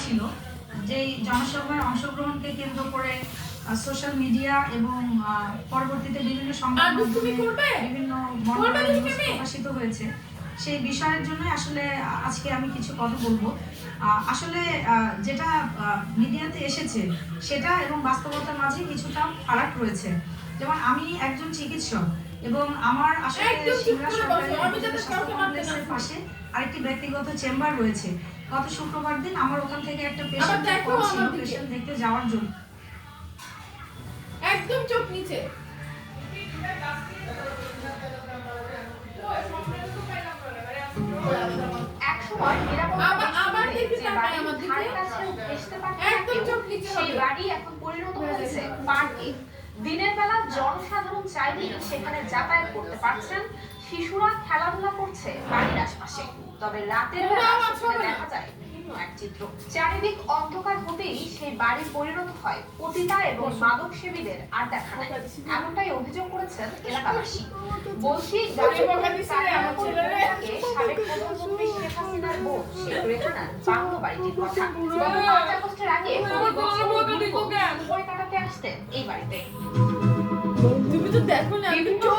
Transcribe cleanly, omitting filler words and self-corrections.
ছিল, যেই জনসভায় অংশগ্রহণকে কেন্দ্র করে সোশ্যাল মিডিয়া এবং পরবর্তীতে বিভিন্ন সংবাদ বিভিন্ন প্রকাশিত হয়েছে, সেই বিষয়ের জন্য আসলে আজকে আমি কিছু কথা বলবো। আসলে যেটা মিডিয়াতে এসেছে সেটা এবং বাস্তবতার মাঝে কিছুটা ফারাক রয়েছে। যেমন আমি একজন চিকিৎসক এবং আমার আসলে সিংড়া সরকারি স্বাস্থ্য কমপ্লেক্সের পাশে আরেকটি ব্যক্তিগত চেম্বার রয়েছে। গত শুক্রবার দিন আমার ওখান থেকে একটা পেশেন্ট দেখতে যাওয়ার জন্য একদম চোখ নিচে একসময় সেই বাড়ি এখন পরিণত হয়েছে পার্কে। দিনের বেলা জনসাধারণ চাইলেই সেখানে যাতায়াত করতে পারছেন, শিশুরা খেলাধুলা করছে বাড়ির আশপাশে। তবে রাতের বেলা দেখা যায় ভিন্ন এক চিত্র। চারিদিক অন্ধকার হতেই সেই বাড়ি পরিণত হয় পতিতা এবং মাদক সেবীদের আড্ডাখানায়। এমনটাই অভিযোগ করেছেন এলাকাবাসী। বলছি সাবেক প্রধানমন্ত্রী শেখ হাসিনার বোন শেখ রেহানার বাংলো বাড়িটির কথা। গত 5 আগস্টের আগে সময় কাটাতে আসতেন এই বাড়িতে। তুমি তো দেখো না, আমি তো